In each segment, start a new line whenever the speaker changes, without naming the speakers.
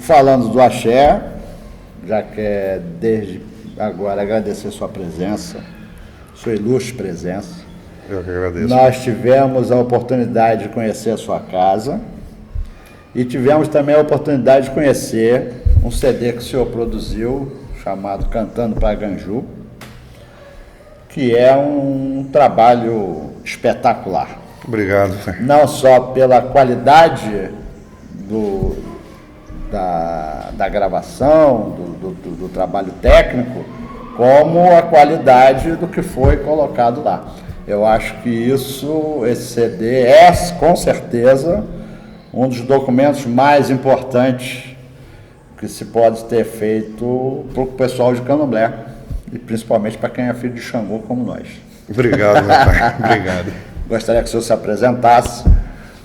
falando do axé, já quero desde agora agradecer sua presença, sua ilustre presença.
Eu que agradeço.
Nós tivemos a oportunidade de conhecer a sua casa e tivemos também a oportunidade de conhecer um CD que o senhor produziu, chamado Cantando para Ganju, que é um trabalho espetacular.
Obrigado.
Não só pela qualidade da gravação, do trabalho técnico, como a qualidade do que foi colocado lá. Eu acho que esse CD é, com certeza, um dos documentos mais importantes que se pode ter feito para o pessoal de Candomblé, e principalmente para quem é filho de Xangô como nós.
Obrigado, meu pai. Obrigado.
Gostaria que o senhor se apresentasse.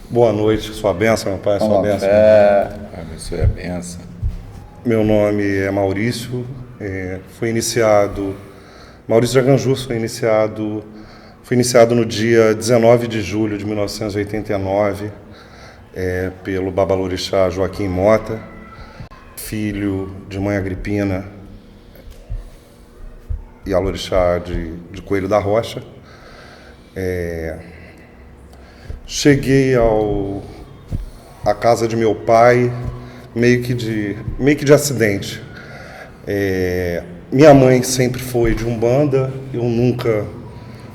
Boa noite, sua bênção, meu pai, sua bênção.
Abençoe a bênção.
Meu nome é Maurício, Maurício de Aganjur, foi iniciado no dia 19 de julho de 1989, pelo babalorixá Joaquim Mota, filho de mãe Agripina e alorixá de Coelho da Rocha. Cheguei à casa de meu pai meio que de acidente. Minha mãe sempre foi de Umbanda,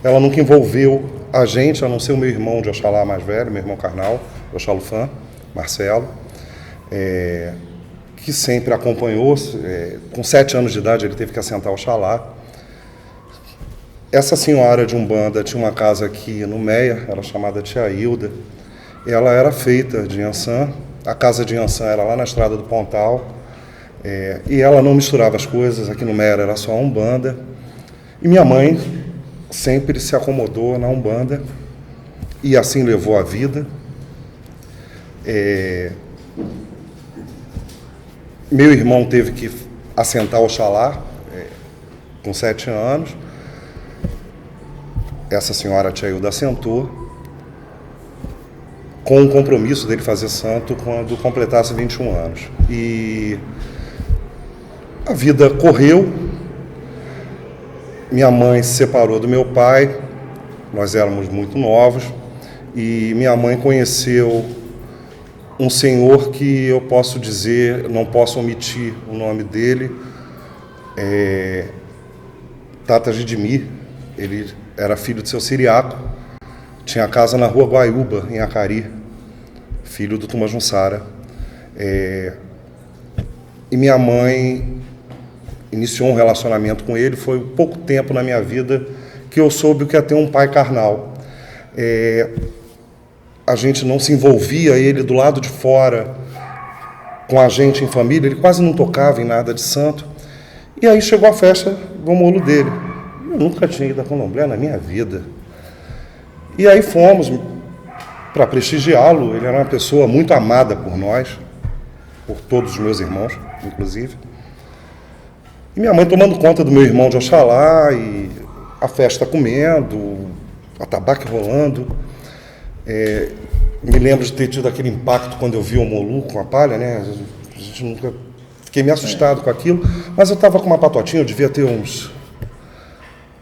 ela nunca envolveu a gente, a não ser o meu irmão de Oxalá mais velho, meu irmão carnal, Oxalufã, Marcelo, que sempre acompanhou. Com 7 anos de idade ele teve que assentar Oxalá. Essa senhora de Umbanda tinha uma casa aqui no Meia, era chamada Tia Hilda. Ela era feita de Iansã, a casa de Iansã era lá na estrada do Pontal, e ela não misturava as coisas, aqui no Meia era só Umbanda. E minha mãe sempre se acomodou na Umbanda, e assim levou a vida. Meu irmão teve que assentar Oxalá com 7 anos. Essa senhora, a Tia Hilda, assentou com o compromisso dele fazer santo quando completasse 21 anos. E a vida correu. Minha mãe se separou do meu pai, nós éramos muito novos, e minha mãe conheceu um senhor que eu posso dizer, não posso omitir o nome dele, Tata Gidimir. Ele era filho de seu Siriaco, tinha casa na rua Guaiúba, em Acari, filho do Tumajunsara. E minha mãe iniciou um relacionamento com ele. Foi pouco tempo na minha vida que eu soube o que é ter um pai carnal. A gente não se envolvia, ele do lado de fora, com a gente em família, ele quase não tocava em nada de santo. E aí chegou a festa do molo dele. Eu nunca tinha ido a Candomblé na minha vida. E aí fomos para prestigiá-lo. Ele era uma pessoa muito amada por nós, por todos os meus irmãos, inclusive. E minha mãe tomando conta do meu irmão de Oxalá, e a festa comendo, a tabaque rolando. Me lembro de ter tido aquele impacto quando eu vi o Molu com a palha, né? A gente nunca... Fiquei meio assustado com aquilo, mas eu estava com uma patotinha, eu devia ter uns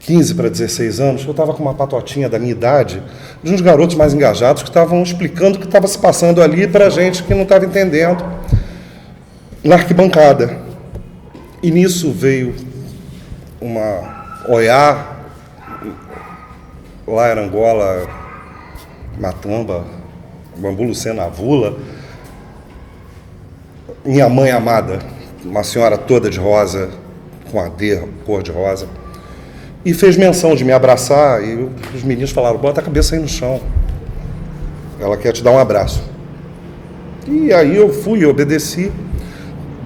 15 para 16 anos, eu estava com uma patotinha da minha idade, de uns garotos mais engajados que estavam explicando o que estava se passando ali para a gente que não estava entendendo, na arquibancada. E nisso veio uma Oiá, lá era Angola, Matamba, Bambu Lucena Avula, minha mãe amada, uma senhora toda de rosa, com a cor de rosa, e fez menção de me abraçar, e os meninos falaram: bota a cabeça aí no chão, ela quer te dar um abraço. E aí eu fui, obedeci,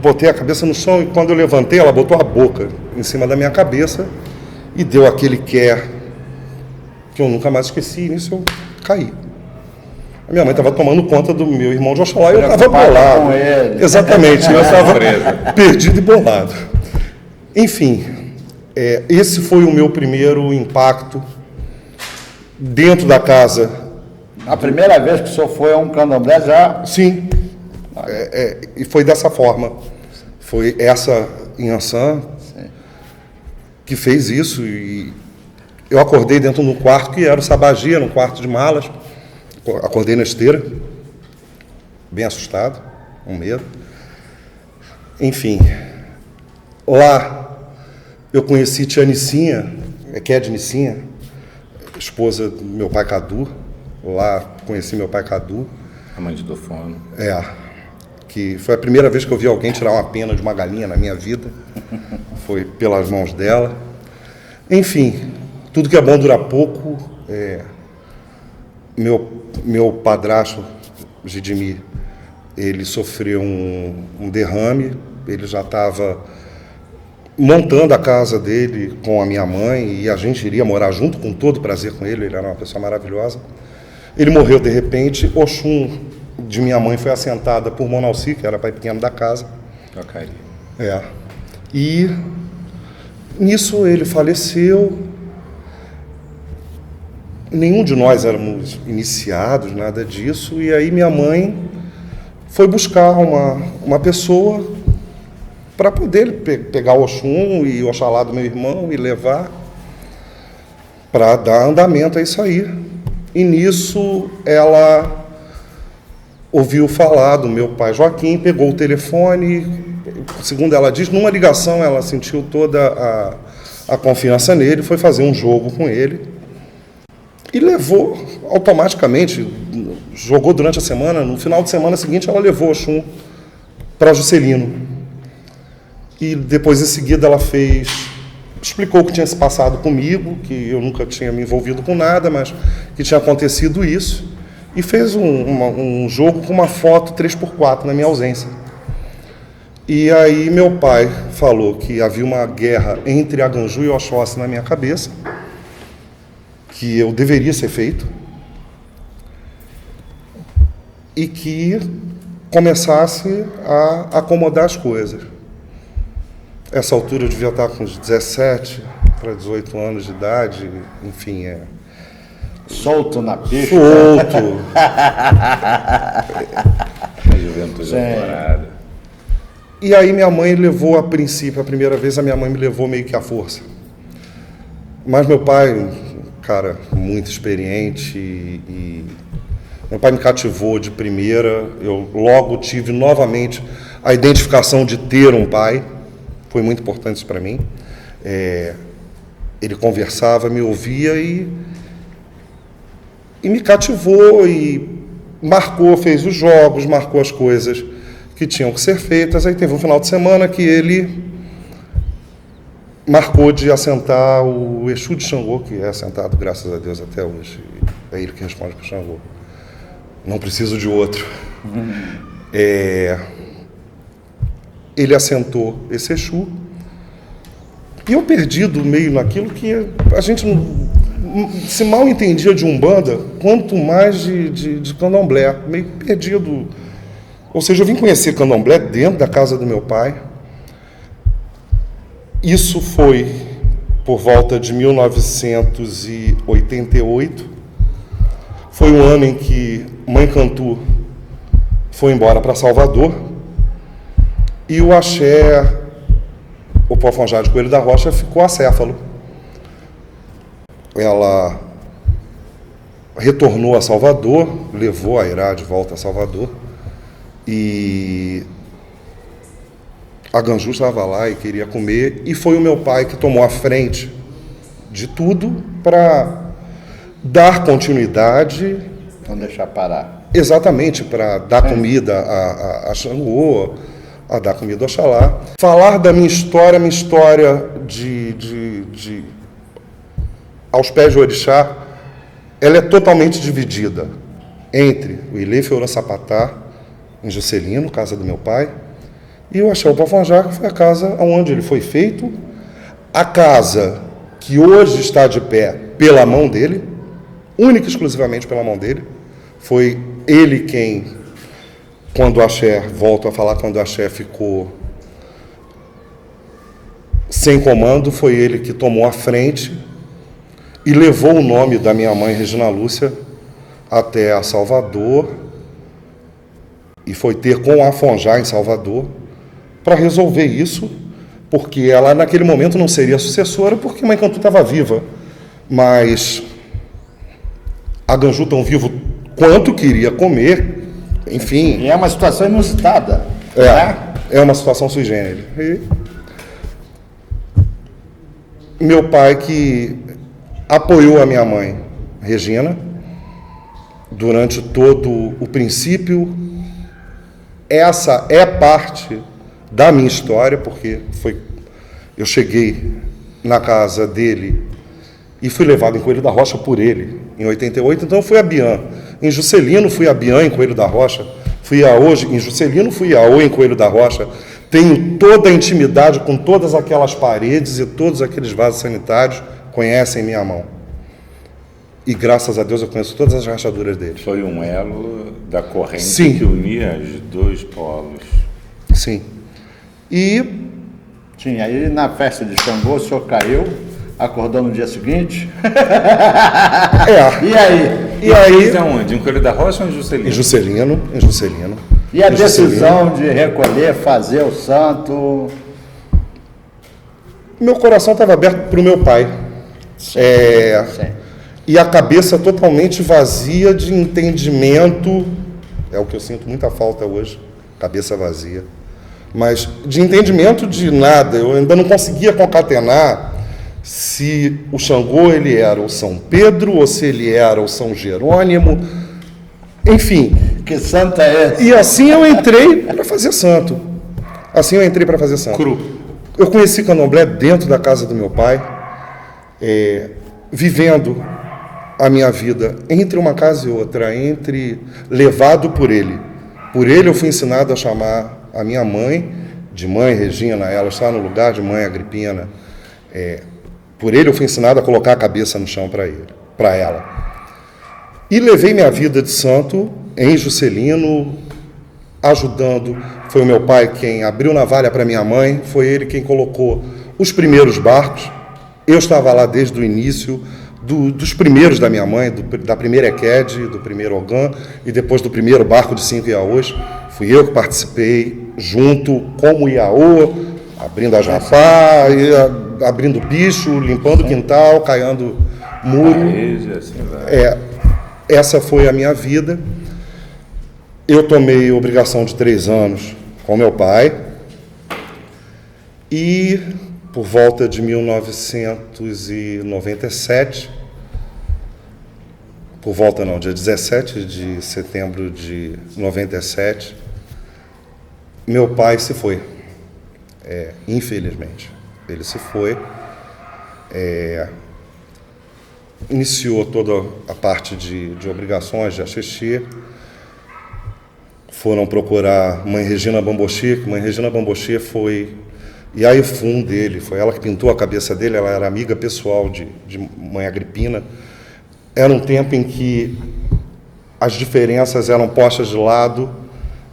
botei a cabeça no chão, e quando eu levantei, ela botou a boca em cima da minha cabeça e deu aquele quer que eu nunca mais esqueci, e nisso eu caí. A minha mãe estava tomando conta do meu irmão de Oxalá, e eu estava bolado.
Com ele.
Exatamente, eu estava perdido e bolado. Enfim, esse foi o meu primeiro impacto dentro da casa.
A primeira vez que o senhor foi a um candomblé já...
Sim, E foi dessa forma. Foi essa Inhansã que fez isso. E eu acordei dentro de um quarto que era o Sabagia, num quarto de malas. Acordei na esteira, bem assustado, com medo. Enfim, lá eu conheci tia Nicinha, que é de Nicinha, esposa do meu pai Cadu. Lá conheci meu pai Cadu.
A mãe de Dofono.
Que foi a primeira vez que eu vi alguém tirar uma pena de uma galinha na minha vida. Foi pelas mãos dela. Enfim, tudo que é bom dura pouco. Meu padrasto, Gidimir, ele sofreu um derrame. Ele já estava montando a casa dele com a minha mãe e a gente iria morar junto com todo prazer com ele. Ele era uma pessoa maravilhosa. Ele morreu de repente. Oxum de minha mãe foi assentada por Monalci, que era pai pequeno da casa.
Tocaria.
E nisso ele faleceu. Nenhum de nós éramos iniciados, nada disso. E aí minha mãe foi buscar uma pessoa para poder pegar o Oxum e o Oxalá do meu irmão e levar para dar andamento a isso aí. E nisso ela ouviu falar do meu pai Joaquim, pegou o telefone, segundo ela diz, numa ligação ela sentiu toda a confiança nele, foi fazer um jogo com ele e levou automaticamente, jogou durante a semana, no final de semana seguinte ela levou o Oxum para Juscelino. E depois em seguida ela explicou o que tinha se passado comigo, que eu nunca tinha me envolvido com nada, mas que tinha acontecido isso, e fez um jogo com uma foto 3x4 na minha ausência. E aí meu pai falou que havia uma guerra entre Aganju e Oxóssi na minha cabeça, que eu deveria ser feito, e que começasse a acomodar as coisas. Essa altura eu devia estar com uns 17 para 18 anos de idade, enfim,
Solto na pista.
Solto.
A juventude alvorada.
E aí minha mãe levou, a princípio, a primeira vez a minha mãe me levou meio que à força. Mas meu pai, um cara muito experiente, e meu pai me cativou de primeira. Eu logo tive novamente a identificação de ter um pai. Foi muito importante isso para mim. Ele conversava, me ouvia e me cativou e marcou, fez os jogos, marcou as coisas que tinham que ser feitas. Aí teve um final de semana que ele marcou de assentar o Exu de Xangô, que é assentado, graças a Deus, até hoje. É ele que responde para o Xangô. Não preciso de outro. Ele assentou esse Exu, e eu perdido meio naquilo que a gente se mal entendia de Umbanda, quanto mais de Candomblé, meio perdido. Ou seja, eu vim conhecer Candomblé dentro da casa do meu pai. Isso foi por volta de 1988. Foi um ano em que Mãe Cantu foi embora para Salvador. E o axé, o Pofonjá de Coelho da Rocha, ficou acéfalo. Ela retornou a Salvador, levou a Irá de volta a Salvador, e a Ganju estava lá e queria comer, e foi o meu pai que tomou a frente de tudo para dar continuidade.
Não deixar parar.
Exatamente, para dar comida a Xangô, a dar comida ao Oxalá. Falar da minha história aos pés de Orixá, ela é totalmente dividida entre o Ilê Feura Sapatá, em Juscelino, casa do meu pai, e o Axé Pofonjá, que foi a casa onde ele foi feito, a casa que hoje está de pé pela mão dele, única e exclusivamente pela mão dele. Foi ele quem, quando o Axé, volto a falar, quando o Axé ficou sem comando, foi ele que tomou a frente e levou o nome da minha mãe, Regina Lúcia, até a Salvador. e foi ter com a Afonjá em Salvador para resolver isso, porque ela naquele momento não seria sucessora porque Mãe Cantu estava viva, mas a Ganju tão vivo quanto queria comer, enfim.
E é uma situação inusitada.
É uma situação sui generis. E meu pai, que apoiou a minha mãe, Regina, durante todo o princípio, essa é parte da minha história, porque eu cheguei na casa dele e fui levado em Coelho da Rocha por ele, em 88, então eu fui a Bian. Em Juscelino fui a Bian, em Coelho da Rocha. Fui a hoje em Juscelino, fui a O em Coelho da Rocha. Tenho toda a intimidade com todas aquelas paredes e todos aqueles vasos sanitários, conhecem minha mão. E graças a Deus eu conheço todas as rachaduras deles.
Foi um elo da corrente
Sim.
que unia os dois polos.
Sim. E
Sim, aí na festa de Xangô o senhor caiu, acordou no dia seguinte. E aí?
E aí,
Mas aonde? Em Coelho da Rocha ou em Juscelino?
em Juscelino.
E a
Em Juscelino.
decisão de recolher, fazer o santo?
Meu coração estava aberto para o meu pai.
Sim.
E a cabeça totalmente vazia de entendimento. É o que eu sinto muita falta hoje, cabeça vazia. Mas de entendimento de nada, eu ainda não conseguia concatenar se o Xangô ele era o São Pedro ou se ele era o São Jerônimo. Enfim,
Que santo é esse?
e assim eu entrei para fazer santo. Cru. Eu conheci Candomblé dentro da casa do meu pai, vivendo a minha vida entre uma casa e outra, levado por ele. Por ele eu fui ensinado a chamar a minha mãe de Mãe Regina, ela está no lugar de Mãe Agripina. Por ele eu fui ensinado a colocar a cabeça no chão para ela. E levei minha vida de santo em Juscelino, ajudando. Foi o meu pai quem abriu navalha para minha mãe, foi ele quem colocou os primeiros barcos. Eu estava lá desde o início, dos primeiros da minha mãe, da primeira Equed, do primeiro Ogã, e depois do primeiro barco de 5 Iaôs. Fui eu que participei, junto com o Iaô, abrindo a japá, abrindo bicho, limpando o quintal, caiando muro.
Parede, assim vai.
Essa foi a minha vida. Eu tomei obrigação de 3 anos com meu pai e, por volta de 1997, dia 17 de setembro de 97, meu pai se foi. Infelizmente, ele se foi. Iniciou toda a parte de obrigações de axixi. Foram procurar Mãe Regina Bambochi, que Mãe Regina Bambochi foi Iaifum dele, foi ela que pintou a cabeça dele, ela era amiga pessoal de Mãe Agripina. Era um tempo em que as diferenças eram postas de lado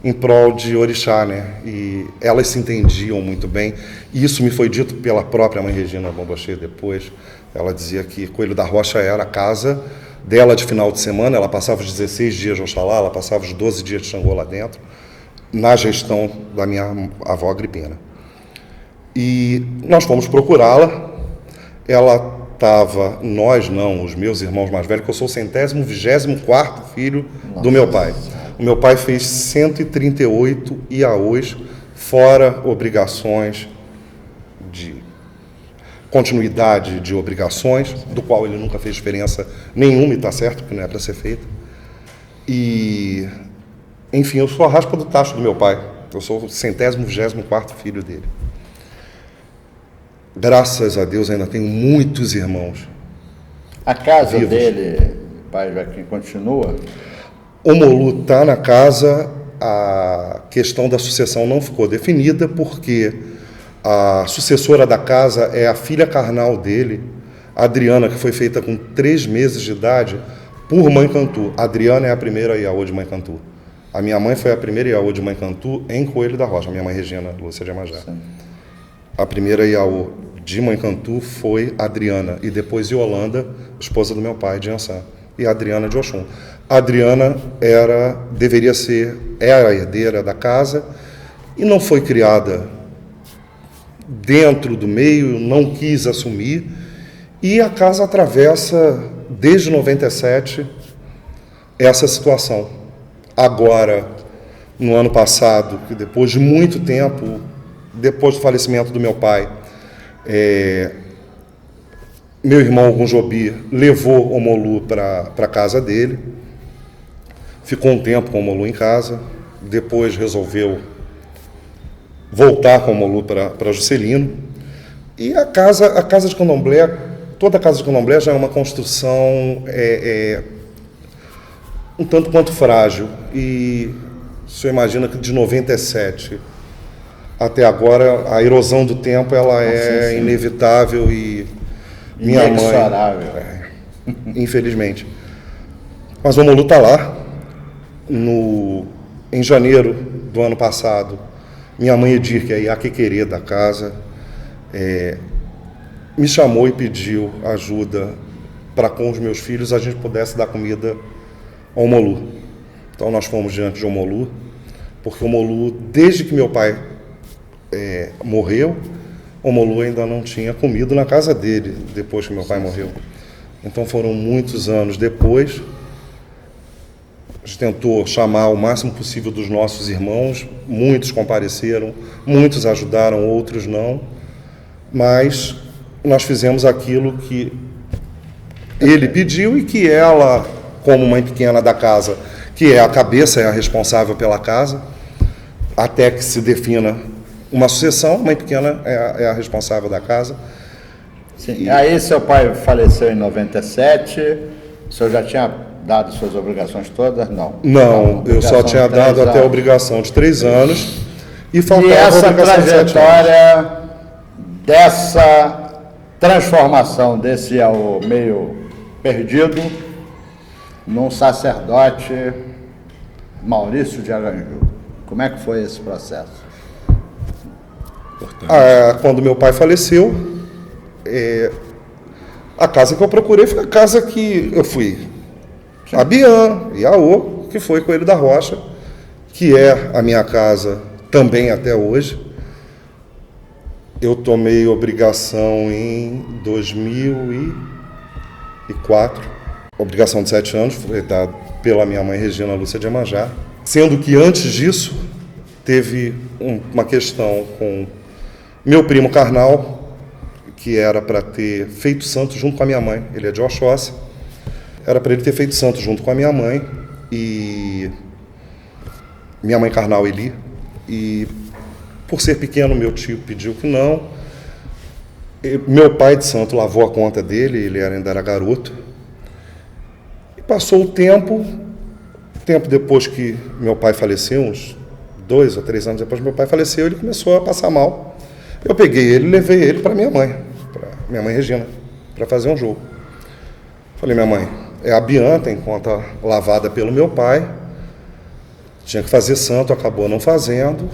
em prol de orixá, né? E elas se entendiam muito bem. E isso me foi dito pela própria Mãe Regina Bambochi depois. Ela dizia que Coelho da Rocha era a casa dela de final de semana, ela passava os 16 dias de Oxalá, ela passava os 12 dias de Xangô lá dentro, na gestão da minha avó Agripina. E nós fomos procurá-la, ela estava, os meus irmãos mais velhos, que eu sou o 124º filho do meu pai. O meu pai fez 138 Iaôs, fora obrigações de continuidade de obrigações, do qual ele nunca fez diferença nenhuma, e está certo, porque não é para ser feita. E, enfim, eu sou a raspa do tacho do meu pai. Eu sou o 124º filho dele. Graças a Deus ainda tenho muitos irmãos.
A casa
vivos.
dele, pai Joaquim, continua?
O Molu está na casa, a questão da sucessão não ficou definida, porque a sucessora da casa é a filha carnal dele, a Adriana, que foi feita com 3 meses de idade por Mãe Cantu. A Adriana é a primeira Iaô de Mãe Cantu. A minha mãe foi a primeira Iaô de Mãe Cantu em Coelho da Rocha, minha mãe Regina Lúcia de Amajá. Sim. A primeira Iaô de Mãe Cantu foi a Adriana, e depois Yolanda, esposa do meu pai, de Ançã. e a Adriana de Oxum. A Adriana era a herdeira da casa e não foi criada dentro do meio, não quis assumir, e a casa atravessa, desde 97, essa situação. Agora, no ano passado, que depois de muito tempo, depois do falecimento do meu pai, meu irmão Gunjobi levou o Molu para a casa dele, ficou um tempo com o Molu em casa, depois resolveu voltar com o Molu para Juscelino, e a casa de Candomblé, toda a casa de Candomblé já é uma construção um tanto quanto frágil, e o senhor imagina que de 97 até agora a erosão do tempo ela é inevitável e minha mãe, infelizmente. Mas o Molu está lá. Em janeiro do ano passado, minha mãe Edir, que é a quequerê da casa, me chamou e pediu ajuda para com os meus filhos a gente pudesse dar comida ao Molu. Então nós fomos diante de um Molu, porque o Molu, desde que meu pai morreu, o Molu ainda não tinha comido na casa dele, depois que meu pai morreu. Então foram muitos anos depois. A gente tentou chamar o máximo possível dos nossos irmãos, muitos compareceram, muitos ajudaram, outros não, mas nós fizemos aquilo que ele pediu e que ela, como mãe pequena da casa, que é a cabeça, é a responsável pela casa, até que se defina uma sucessão, a mãe pequena é a responsável da casa.
Sim. Aí seu pai faleceu em 97, o senhor já tinha dado suas obrigações todas? Não.
Não, eu só tinha dado até a obrigação de 3 anos e faltava
a
obrigação
trajetória dessa transformação desse ao meio perdido num sacerdote Maurício de Aganju. Como é que foi esse processo?
Quando meu pai faleceu, a casa que eu procurei foi a casa que eu fui. A Bian, Iaô, que foi Coelho da Rocha, que é a minha casa também até hoje. Eu tomei obrigação em 2004, obrigação de 7 anos, foi dada pela minha mãe Regina Lúcia de Iemanjá, sendo que antes disso teve uma questão com meu primo carnal, que era para ter feito santo junto com a minha mãe, ele é de Oxóssi, era para ele ter feito santo junto com a minha mãe, e minha mãe carnal Eli, e por ser pequeno meu tio pediu que não, meu pai de santo lavou a conta dele, ele ainda era garoto, e passou o tempo depois que meu pai faleceu, uns 2 ou 3 anos depois que meu pai faleceu, ele começou a passar mal. Eu peguei ele e levei ele para minha mãe Regina, para fazer um jogo. Falei, minha mãe, a Bian, tem conta lavada pelo meu pai, tinha que fazer santo, acabou não fazendo,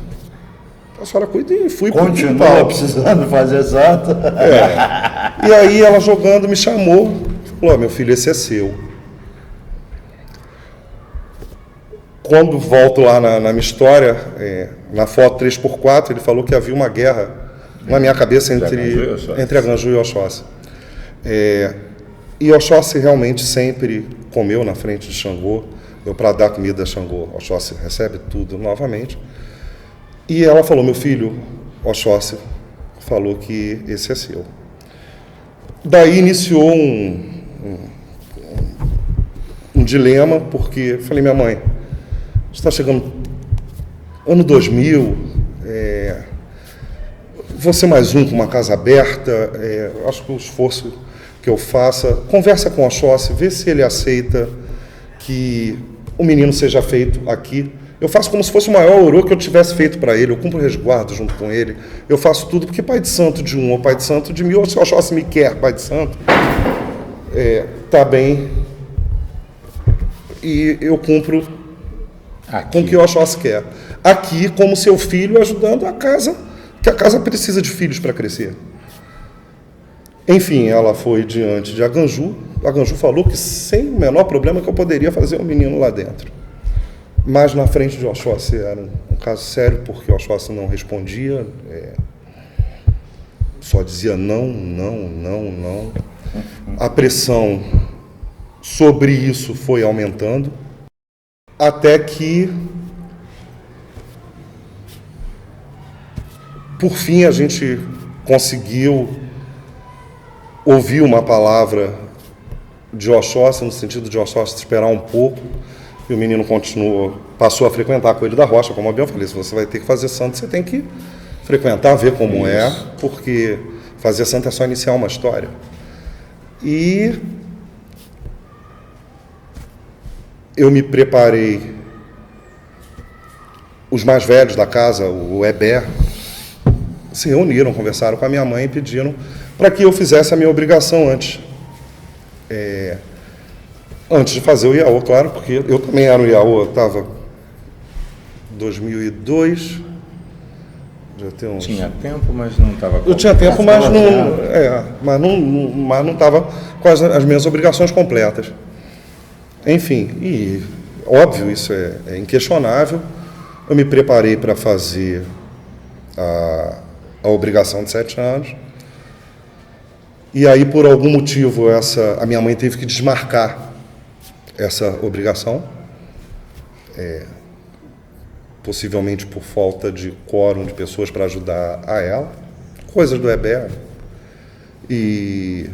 a senhora cuida e fui para o
Continua precisando fazer santo.
E aí ela jogando me chamou, falou, meu filho, esse é seu. Quando volto lá na minha história, na foto 3x4, ele falou que havia uma guerra na minha cabeça entre Aganju e Oxóssi. E Oxóssi realmente sempre comeu na frente de Xangô. Eu, para dar comida a Xangô, Oxóssi recebe tudo novamente. E ela falou, meu filho, Oxóssi falou que esse é seu. Daí iniciou um dilema, porque eu falei, minha mãe, está chegando ano 2000, você mais um com uma casa aberta, acho que o esforço que eu faça, conversa com o Oxóssi, vê se ele aceita que o menino seja feito aqui. Eu faço como se fosse o maior orô que eu tivesse feito para ele, eu cumpro o resguardo junto com ele, eu faço tudo, porque pai de santo de um ou pai de santo de 1000, se o Oxóssi me quer pai de santo, tá bem, e eu cumpro com o que o Oxóssi quer. Aqui, como seu filho, ajudando a casa, que a casa precisa de filhos para crescer. Enfim, ela foi diante de Aganju, a Ganju falou que sem o menor problema que eu poderia fazer um menino lá dentro. Mas na frente de Oxóssi era um caso sério, porque Oxóssi não respondia, só dizia não, não, não, não. A pressão sobre isso foi aumentando, até que, por fim, a gente conseguiu ouvir uma palavra de Oxóssi, no sentido de Oxóssi esperar um pouco, e o menino passou a frequentar a Coelho da Rocha, como eu falei, se você vai ter que fazer santo, você tem que frequentar, ver como é, porque fazer santo é só iniciar uma história. E eu me preparei, os mais velhos da casa, o Eber, se reuniram, conversaram com a minha mãe e pediram para que eu fizesse a minha obrigação antes de fazer o Iaô, claro, porque eu também era um Iaô, eu estava em 2002, já tem uns...
Tinha tempo, mas não estava...
Eu tinha tempo, mas não estava com as minhas obrigações completas. Enfim, e óbvio, isso é inquestionável. Eu me preparei para fazer a obrigação de 7 anos. E aí, por algum motivo, a minha mãe teve que desmarcar essa obrigação, possivelmente por falta de quórum de pessoas para ajudar a ela, coisas do Eber. E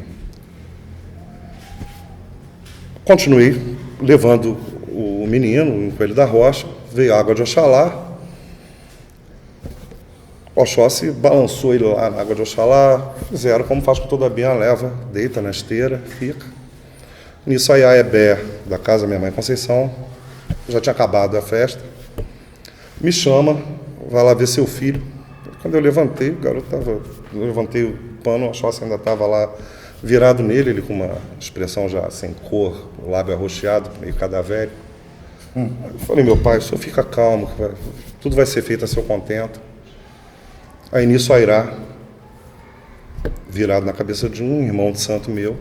continuei levando o menino em Coelho da Rocha, veio a água de Oxalá, Oxóssi balançou ele lá na água de Oxalá, fizeram como faz com toda a Bia, leva, deita na esteira, fica. Nisso aí a Eber, da casa da minha mãe Conceição, já tinha acabado a festa, me chama, vai lá ver seu filho. Quando eu levantei, o garoto eu levantei o pano, o Oxóssi ainda estava lá virado nele, ele com uma expressão já sem cor, o lábio arroxeado, meio cadavérico. Eu falei, meu pai, o senhor fica calmo, tudo vai ser feito a seu contento. Aí nisso a Irá, virado na cabeça de um irmão de santo meu,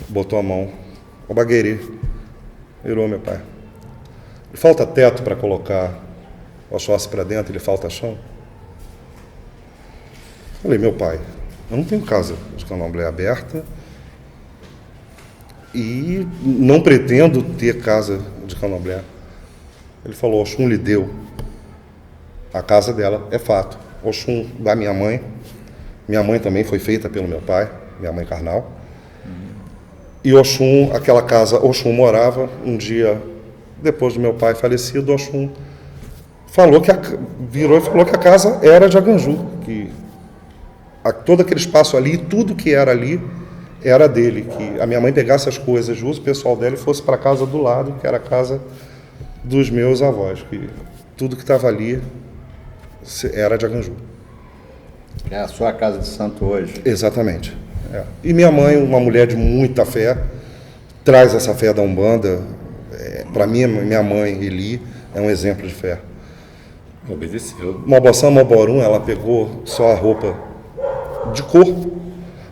botou a mão, o Bagueri, virou meu pai. Ele falta teto para colocar o Oxóssi para dentro, ele falta chão. Falei, meu pai, eu não tenho casa de candomblé aberta e não pretendo ter casa de candomblé. Ele falou, Oxum lhe deu. A casa dela é fato. Oxum da minha mãe também foi feita pelo meu pai, minha mãe carnal. E Oxum, aquela casa, Oxum morava, um dia depois do meu pai falecido, Oxum virou e falou que a casa era de Aganju, que todo aquele espaço ali, tudo que era ali, era dele, que a minha mãe pegasse as coisas de uso pessoal dela e fosse para a casa do lado, que era a casa dos meus avós, que tudo que estava ali era de Aganju.
É a sua casa de santo hoje.
Exatamente. E minha mãe, uma mulher de muita fé, traz essa fé da Umbanda. Para mim, minha mãe, Eli, é um exemplo de fé.
Obedeceu.
Mobossã, Moborum, ela pegou só a roupa de corpo,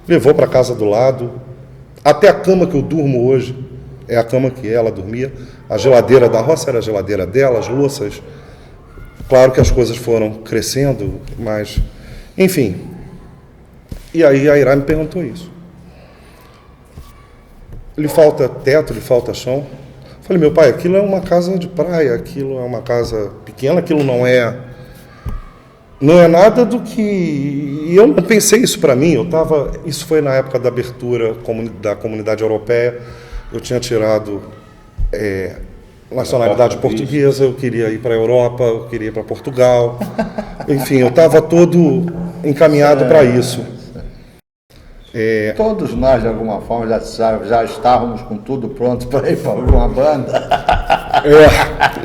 levou para a casa do lado. Até a cama que eu durmo hoje é a cama que ela dormia. A geladeira da roça era a geladeira dela, as louças. Claro que as coisas foram crescendo, mas, enfim. E aí a Irá me perguntou isso. Lhe falta teto, lhe falta chão? Falei, meu pai, aquilo é uma casa de praia, aquilo é uma casa pequena, aquilo não é nada do que... E eu não pensei isso para mim, isso foi na época da abertura da comunidade europeia, eu tinha tirado nacionalidade portuguesa, eu queria ir para a Europa, eu queria ir para Portugal, enfim, eu estava todo encaminhado para isso.
Todos nós, de alguma forma, já estávamos com tudo pronto para ir para alguma banda.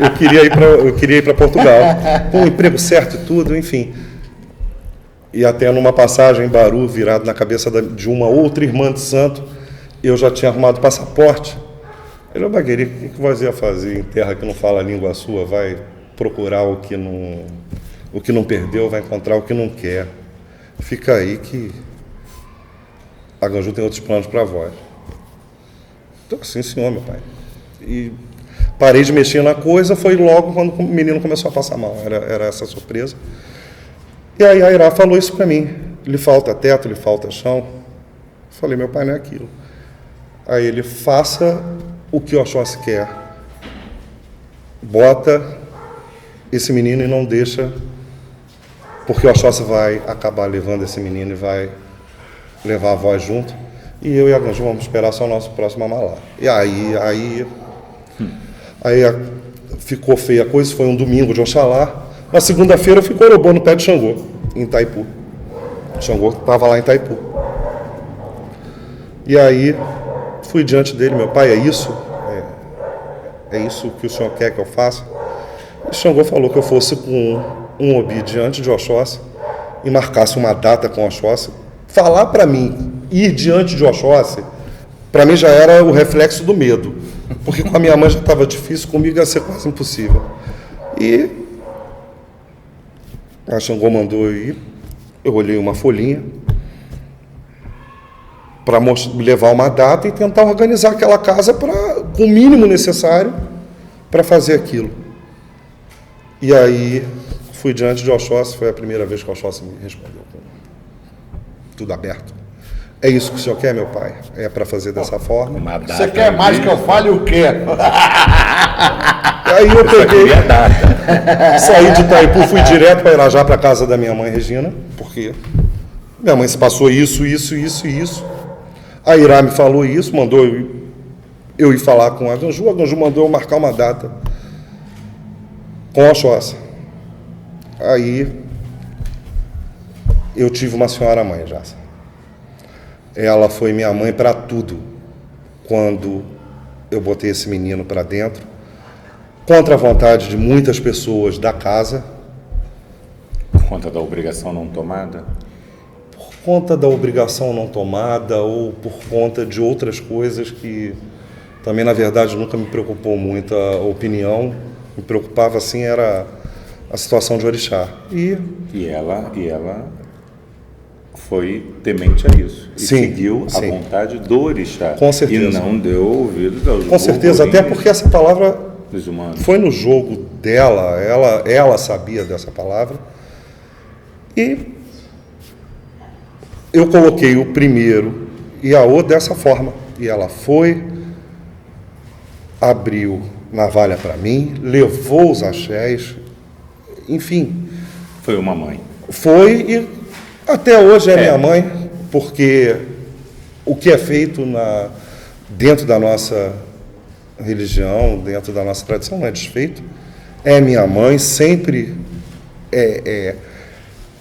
Eu queria ir para Portugal, com o emprego certo e tudo, enfim. E até numa passagem em Baru, virado na cabeça de uma outra irmã de santo, eu já tinha arrumado passaporte. Ele, Bagueri, o que você ia fazer em terra que não fala a língua sua? Vai procurar o que não perdeu, vai encontrar o que não quer. Fica aí que A Ganju tem outros planos para vós. Então, sim, senhor, meu pai. E parei de mexer na coisa, foi logo quando o menino começou a passar mal. Era essa surpresa. E aí a Irá falou isso para mim. Lhe falta teto, lhe falta chão. Falei, meu pai, não é aquilo. Aí ele, faça o que o Oxóssi quer. Bota esse menino e não deixa, porque o Oxóssi vai acabar levando esse menino e vai levar a voz junto. E eu e a Ganju vamos esperar só o nosso próximo amalá. E aí ficou feia a coisa. Foi um domingo de Oxalá. Na segunda-feira eu fui corobô no pé de Xangô, em Itaipu. Xangô estava lá em Itaipu. E aí fui diante dele, meu pai, é isso? É isso que o senhor quer que eu faça? E Xangô falou que eu fosse com um obi diante de Oxóssi e marcasse uma data com Oxóssi. Falar para mim, ir diante de Oxóssi, para mim já era o reflexo do medo, porque com a minha mãe já estava difícil, comigo ia ser quase impossível. E a Xangô mandou eu ir, eu olhei uma folhinha para levar uma data e tentar organizar aquela casa com o mínimo necessário para fazer aquilo. E aí fui diante de Oxóssi, foi a primeira vez que Oxóssi me respondeu com tudo aberto. É isso que o senhor quer, meu pai? É para fazer dessa forma?
Você quer mais que eu fale o quê?
Aí eu peguei, saí de Itaipu, fui direto para Irajá, para a casa da minha mãe, Regina, porque minha mãe se passou isso. A Irá me falou isso, mandou eu ir falar com a Ganju mandou eu marcar uma data com a Oxóssi. Aí eu tive uma senhora mãe, já. Ela foi minha mãe para tudo. Quando eu botei esse menino para dentro, contra a vontade de muitas pessoas da casa.
Por conta da obrigação não tomada?
Por conta da obrigação não tomada ou por conta de outras coisas que também, na verdade, nunca me preocupou muito a opinião. Me preocupava, assim, era a situação de Orixá. E
ela foi temente a isso. E
sim,
seguiu a vontade do Orixá.
Com certeza.
E não deu ouvidos aos
com certeza, até porque essa palavra
dos humanos.
Foi no jogo dela, ela sabia dessa palavra. E eu coloquei o primeiro Iaô dessa forma. E ela foi, abriu navalha para mim, levou os axés, enfim.
Foi uma mãe.
Foi e até hoje é minha mãe, porque o que é feito dentro da nossa religião, dentro da nossa tradição, não é desfeito. É minha mãe, sempre,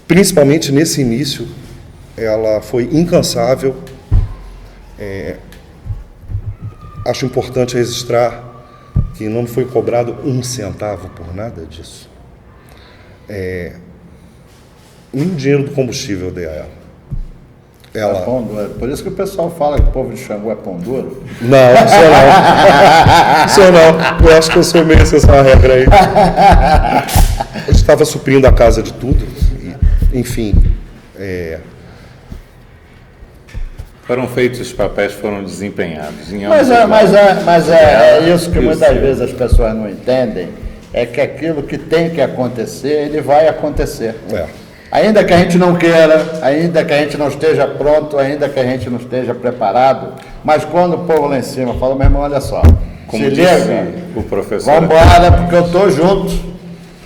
principalmente nesse início, ela foi incansável. Acho importante registrar que não foi cobrado um centavo por nada disso. Nem dinheiro do combustível eu dei a ela.
É pão duro. Por isso que o pessoal fala que o povo de Xangô é pão duro.
Não, isso não. Eu acho que eu sou meio exceção à regra aí. Eu estava suprindo a casa de tudo. Enfim.
Foram feitos os papéis, foram desempenhados.
Mas é isso que muitas vezes as pessoas não entendem, é que aquilo que tem que acontecer, ele vai acontecer. Ainda que a gente não queira, ainda que a gente não esteja pronto, ainda que a gente não esteja preparado, mas quando o povo lá em cima fala, meu irmão, olha só,
como
se liga,
o professor,
vamos embora porque eu estou junto.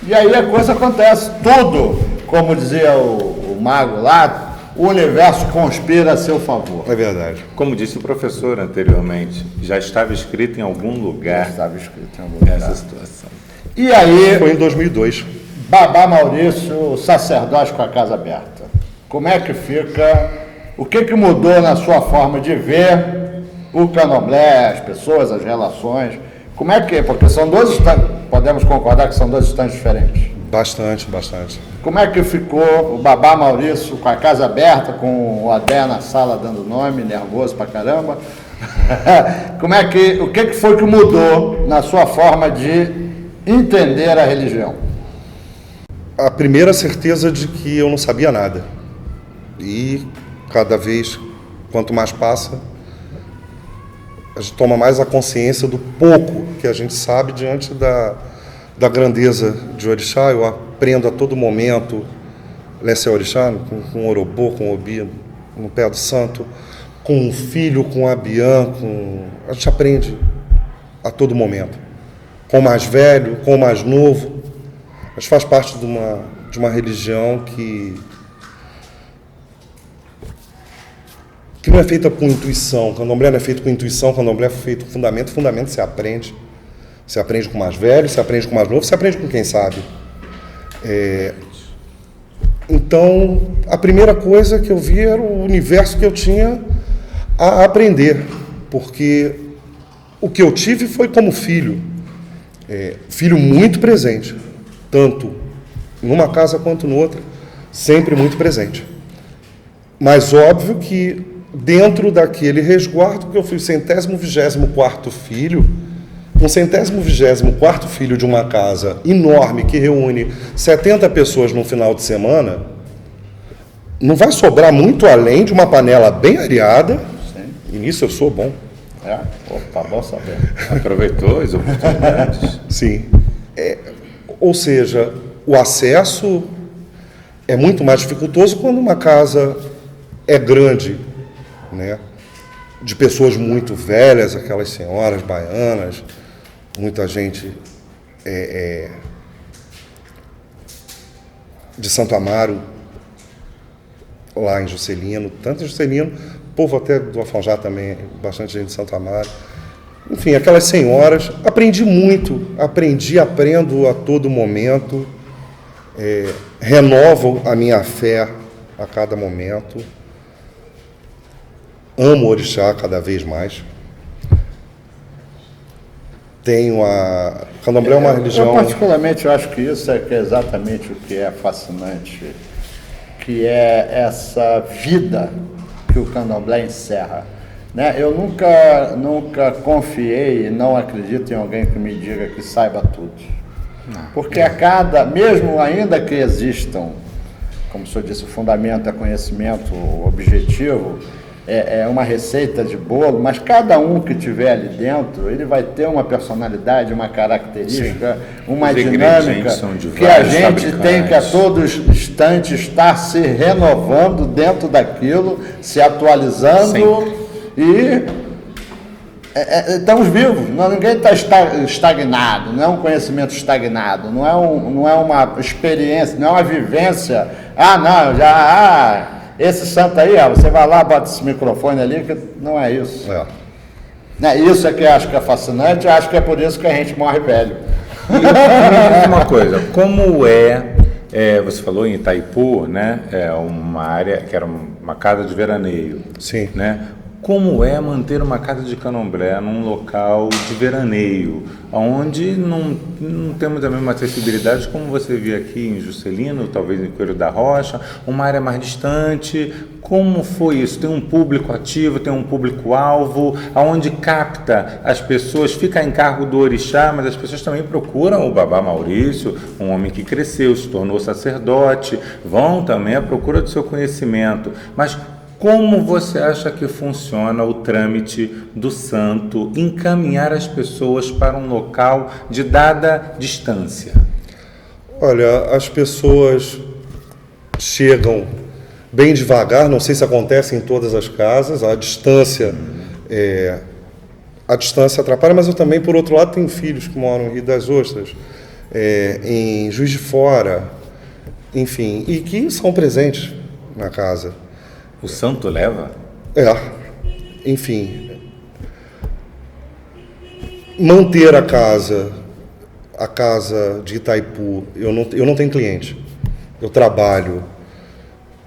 E aí a coisa acontece, tudo, como dizia o mago lá, o universo conspira a seu favor.
É verdade.
Como disse o professor anteriormente, já estava escrito em algum lugar essa situação.
E aí...
Foi em 2002.
Babá Maurício, sacerdote com a casa aberta. Como é que fica? O que mudou na sua forma de ver o candomblé, as pessoas, as relações? Como é que... Porque são dois instantes, podemos concordar que são dois instantes diferentes.
Bastante.
Como é que ficou o Babá Maurício com a casa aberta, com o Adé na sala dando nome, nervoso pra caramba? O que foi que mudou na sua forma de entender a religião?
A primeira certeza de que eu não sabia nada. E cada vez Quanto mais passa, a gente toma mais a consciência do pouco que a gente sabe diante da grandeza de Orixá. Eu aprendo a todo momento, Lesse Orixá, com Orobô, com Obi, no pé do santo, com o filho, com a Bian, a gente aprende a todo momento. Com o mais velho, com o mais novo. A gente faz parte de uma religião que não é feita por intuição. Candomblé não é feito com intuição, Candomblé é feito com fundamento. Fundamento você aprende. Você aprende com o mais velho, você aprende com o mais novo, você aprende com quem sabe. Então, a primeira coisa que eu vi era o universo que eu tinha a aprender. Porque o que eu tive foi como filho. Filho muito presente. Tanto numa casa quanto noutra. Sempre muito presente. Mas óbvio que dentro daquele resguardo, que eu fui o 124º filho, um 124º filho de uma casa enorme que reúne 70 pessoas no final de semana, não vai sobrar muito além de uma panela bem areada. Sim. E nisso eu sou bom.
Tá bom saber. Aproveitou as oportunidades.
Sim. Ou seja, o acesso é muito mais dificultoso quando uma casa é grande, né? De pessoas muito velhas, aquelas senhoras baianas, muita gente de Santo Amaro, lá em Juscelino, tanto em Juscelino, povo até do Afonjá também, bastante gente de Santo Amaro. Enfim, aquelas senhoras, aprendi muito, aprendo a todo momento, renovo a minha fé a cada momento. Amo o Orixá cada vez mais. Candomblé é uma religião...
Eu particularmente acho que isso que é exatamente o que é fascinante, que é essa vida que o Candomblé encerra. Né? Eu nunca confiei e não acredito em alguém que me diga que saiba tudo. Porque mesmo ainda que existam, como o senhor disse, o fundamento é conhecimento objetivo, é uma receita de bolo, mas cada um que tiver ali dentro, ele vai ter uma personalidade, uma característica, uma dinâmica que a gente tem que a todo instante estar se renovando dentro daquilo, se atualizando. Sim. E estamos vivos, ninguém está estagnado, não é um conhecimento estagnado, não é uma experiência, não é uma vivência. Esse santo aí, você vai lá, bota esse microfone ali, que não é isso. Isso é que eu acho que é fascinante, acho que é por isso que a gente morre velho.
E me diz uma coisa, como você falou em Itaipu, né? É uma área que era uma casa de veraneio.
Sim.
Né? Como é manter uma casa de candomblé num local de veraneio, onde não temos a mesma acessibilidade como você vê aqui em Juscelino, talvez em Coelho da Rocha, uma área mais distante? Como foi isso? Tem um público ativo, tem um público-alvo, aonde capta as pessoas, fica em cargo do orixá, mas as pessoas também procuram o Babá Maurício, um homem que cresceu, se tornou sacerdote, vão também à procura do seu conhecimento, mas como você acha que funciona o trâmite do santo encaminhar as pessoas para um local de dada distância?
Olha, as pessoas chegam bem devagar, não sei se acontece em todas as casas, a distância atrapalha, mas eu também, por outro lado, tenho filhos que moram em Rio das Ostras, em Juiz de Fora, enfim, e que são presentes na casa.
O santo leva?
Enfim, manter a casa de Itaipu, eu não tenho cliente, eu trabalho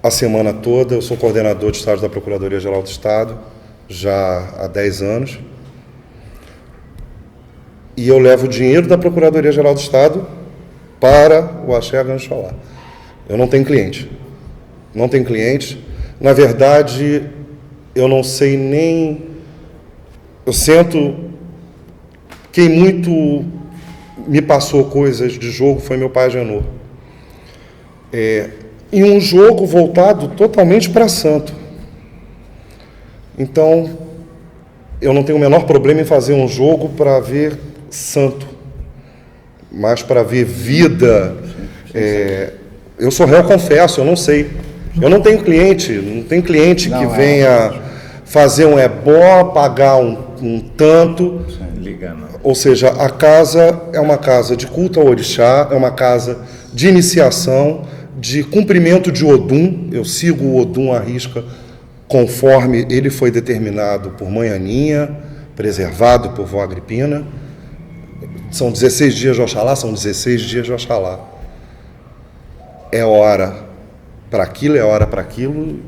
a semana toda, eu sou coordenador de estágio da Procuradoria-Geral do Estado, já há 10 anos, e eu levo o dinheiro da Procuradoria-Geral do Estado para o Axé Ganxolá. Eu não tenho cliente. Na verdade, eu não sei nem... Eu sinto... Quem muito me passou coisas de jogo foi meu pai Agenor. E um jogo voltado totalmente para santo. Então, eu não tenho o menor problema em fazer um jogo para ver santo, mas para ver vida. Eu sou réu, confesso, eu não sei. Eu não tenho cliente que venha fazer um ebó, pagar um tanto.
Liga, não.
Ou seja, a casa é uma casa de culto ao orixá, é uma casa de iniciação, de cumprimento de Odum. Eu sigo o Odum à risca conforme ele foi determinado por Mãe Aninha, preservado por Vó Agripina. São 16 dias de Oxalá, são 16 dias de Oxalá. É hora para aquilo, é hora para aquilo,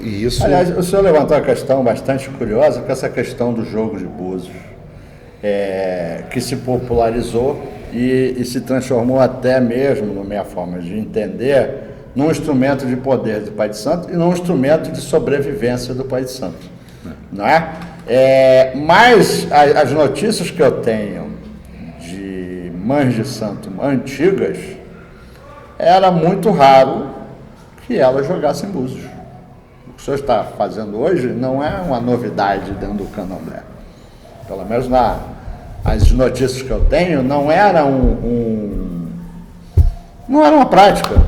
e isso...
Aliás, o senhor levantou uma questão bastante curiosa, que é essa questão do jogo de búzios, que se popularizou e se transformou até mesmo, na minha forma de entender, num instrumento de poder do Pai de Santo e num instrumento de sobrevivência do Pai de Santo. Não é? Mas as notícias que eu tenho de mães de santo antigas, era muito raro que elas jogassem búzios. O que o senhor está fazendo hoje não é uma novidade dentro do candomblé. Pelo menos as notícias que eu tenho, não era não era uma prática.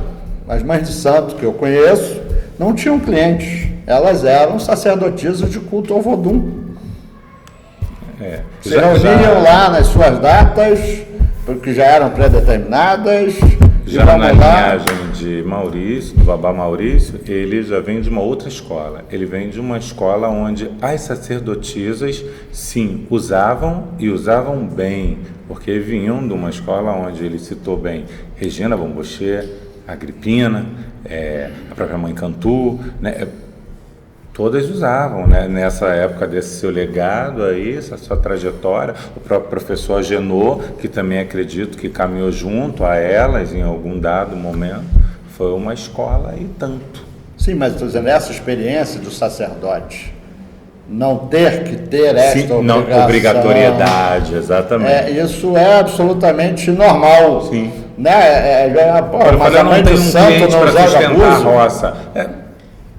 As mães de santo que eu conheço não tinham clientes. Elas eram sacerdotisas de culto ao Vodum. Se reuniam lá nas suas datas, porque já eram pré-determinadas.
Já na linhagem de Maurício, do Babá Maurício, ele já vem de uma outra escola. Ele vem de uma escola onde as sacerdotisas, sim, usavam e usavam bem, porque vinham de uma escola onde ele citou bem Regina Bombochê, Agripina, a própria Mãe Cantu, né? Todas usavam, né? Nessa época desse seu legado aí, essa sua trajetória. O próprio professor Agenor, que também acredito que caminhou junto a elas em algum dado momento, foi uma escola e tanto.
Sim, mas estou dizendo, essa experiência do sacerdote, não ter que ter essa
obrigatoriedade, exatamente.
Isso é absolutamente normal.
Sim.
Né? Mas a mãe de santo não
para
joga
sustentar a
búzio.
roça.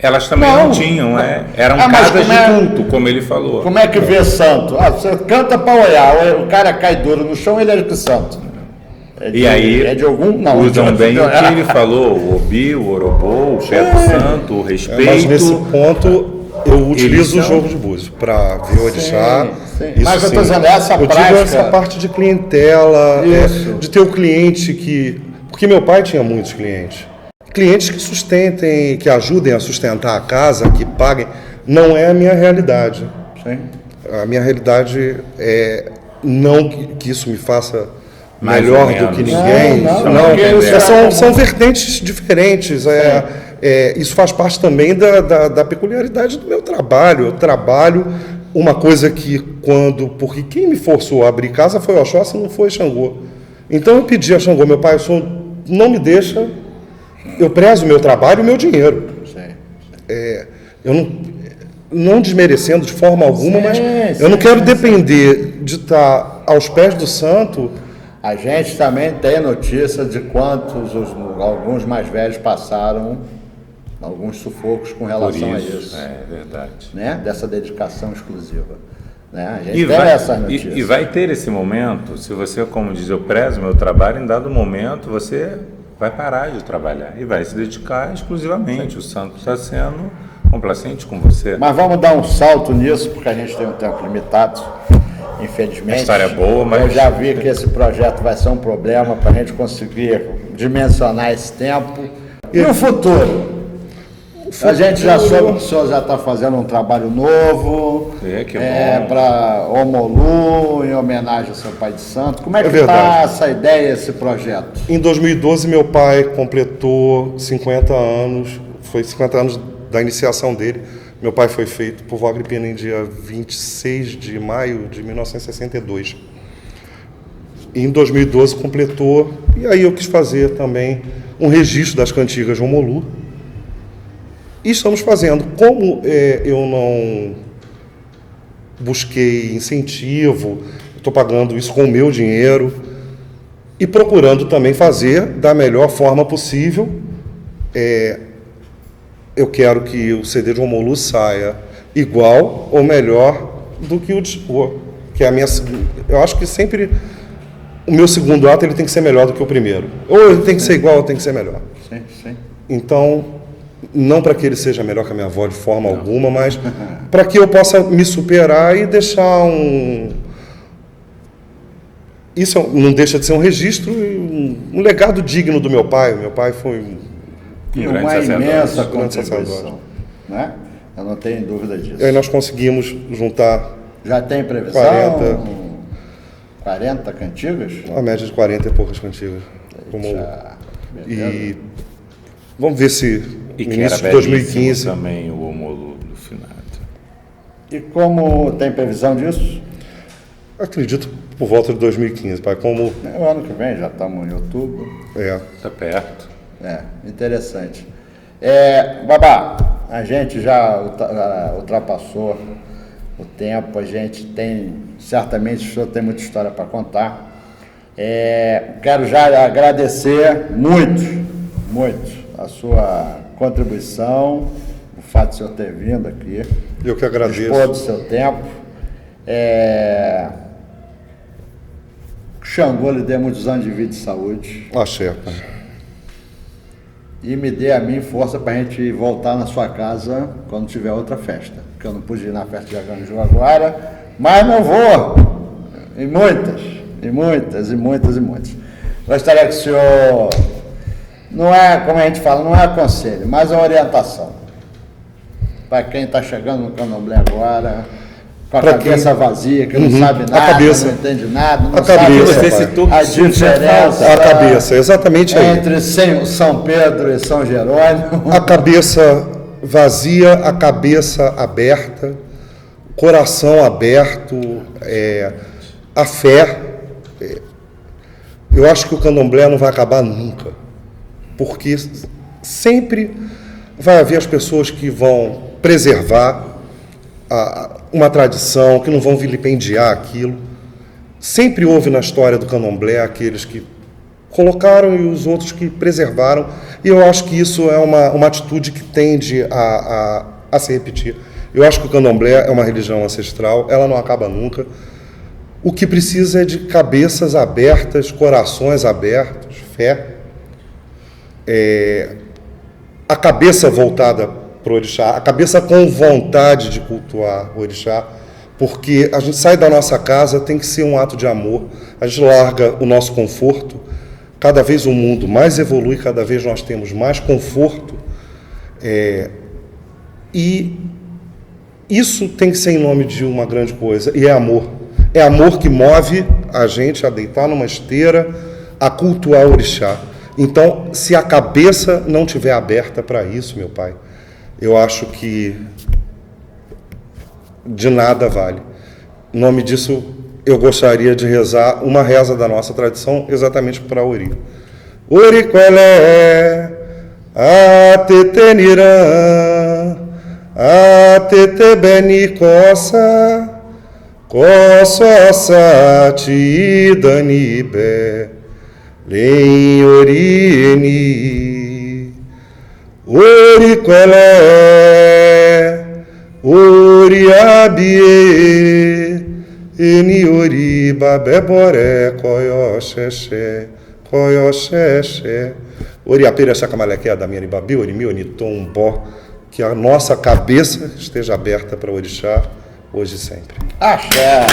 Elas também não tinham, eram casas de culto, como ele falou.
Como é que vê santo? Você canta para olhar, o cara cai duro no chão, ele é de santo.
É de algum? Não. Usam bem o que ele falou, o Obi, o Orobô, o pé do santo, o respeito.
Mas nesse ponto eu utilizo o jogo de búzio para ver o orixá.
Mas eu estou dizendo, essa prática...
Eu digo essa parte de clientela, de ter o cliente que... Porque meu pai tinha muitos clientes. Clientes que sustentem, que ajudem a sustentar a casa, que paguem, não é a minha realidade.
Sim.
A minha realidade é não que isso me faça melhor do que ninguém. São vertentes diferentes. Isso faz parte também da peculiaridade do meu trabalho. Eu trabalho uma coisa que porque quem me forçou a abrir casa foi o Oxóssi, não foi Xangô. Então eu pedi a Xangô, meu pai, o senhor não me deixa... Eu prezo o meu trabalho e o meu dinheiro. Eu não desmerecendo de forma alguma, mas eu não quero depender de estar aos pés do santo.
A gente também tem notícia de quantos alguns mais velhos passaram alguns sufocos com relação a isso.
É verdade.
Né? Dessa dedicação exclusiva. Né? A gente tem essas notícias.
E vai ter esse momento, se você, como diz, eu prezo o meu trabalho, em dado momento você... vai parar de trabalhar e vai se dedicar exclusivamente. O santo está sendo complacente com você.
Mas vamos dar um salto nisso, porque a gente tem um tempo limitado, infelizmente.
A história é boa, mas...
Eu já vi que esse projeto vai ser um problema para a gente conseguir dimensionar esse tempo. E o futuro? A gente já soube que o senhor já está fazendo um trabalho novo para Omolu, em homenagem ao seu pai de santo. Como é que está essa ideia, esse projeto?
Em 2012, meu pai completou 50 anos, foi 50 anos da iniciação dele. Meu pai foi feito por Vó Agripina em dia 26 de maio de 1962. E em 2012 completou, e aí eu quis fazer também um registro das cantigas de Omolu. E estamos fazendo. Como eu não busquei incentivo, estou pagando isso com o meu dinheiro e procurando também fazer da melhor forma possível. Eu quero que o CD de Omolu saia igual ou melhor do que o dispor, que é a minha. Eu acho que sempre o meu segundo ato ele tem que ser melhor do que o primeiro. Ou ele tem que ser igual ou tem que ser melhor.
Sim, sim.
Então, não para que ele seja melhor que a minha avó de forma alguma, mas para que eu possa me superar e deixar Isso não deixa de ser um registro e um legado digno do meu pai. Meu pai foi
E
grande
uma
sacerdote.
imensa
Grande
contribuição,
sacerdote.
né? Eu não tenho dúvida disso.
E aí nós conseguimos juntar
Já tem previsão? 40 cantigas?
a média de 40 e poucas cantigas. E vamos ver se
E
no
que era
início de
belíssimo
2015...
também o Omolu do finado.
E como tem previsão disso?
Acredito por volta de 2015, pai, como...
O ano que vem, já estamos em outubro.
Está perto.
Interessante. Babá, a gente já ultrapassou o tempo, a gente tem, certamente o senhor tem muita história para contar. Quero já agradecer muito a sua contribuição, o fato de o senhor ter vindo aqui.
Eu que agradeço.
Dispor do seu tempo. Xangô lhe dê muitos anos de vida e saúde.
Axé, pai.
E me dê a mim força para a gente voltar na sua casa quando tiver outra festa. Porque eu não pude ir na festa de Aganju agora, mas não vou. E muitas. Gostaria que o senhor, não é, como a gente fala, não é aconselho, mas é uma orientação. Para quem está chegando no Candomblé agora, com a cabeça vazia, que não sabe nada, não entende nada, não sabe
Você citou
a diferença
A cabeça, exatamente aí.
entre São Pedro e São Jerônimo.
A cabeça vazia, a cabeça aberta, coração aberto, a fé. Eu acho que o Candomblé não vai acabar nunca, porque sempre vai haver as pessoas que vão preservar uma tradição, que não vão vilipendiar aquilo. Sempre houve na história do Candomblé aqueles que colocaram e os outros que preservaram, e eu acho que isso é uma atitude que tende a se repetir. Eu acho que o Candomblé é uma religião ancestral, ela não acaba nunca. O que precisa é de cabeças abertas, corações abertos, fé, a cabeça voltada para o orixá, a cabeça com vontade de cultuar o orixá, porque a gente sai da nossa casa, tem que ser um ato de amor, a gente larga o nosso conforto, cada vez o mundo mais evolui, cada vez nós temos mais conforto, e isso tem que ser em nome de uma grande coisa, e é amor. É amor que move a gente a deitar numa esteira, a cultuar o orixá. Então, se a cabeça não estiver aberta para isso, meu pai, eu acho que de nada vale. Em nome disso, eu gostaria de rezar uma reza da nossa tradição, exatamente para Ori. Ori quelé, a tete nirã, a tete beni coça, coça sati dani be, len orieni. Ori quelé, ori abie, eni ori babé boré, coió xexé, coió xexé. Ori apera chacamalequé da minha ribabi, ori mi oni tombó. Que a nossa cabeça esteja aberta para o orixá, hoje e sempre.
Axé!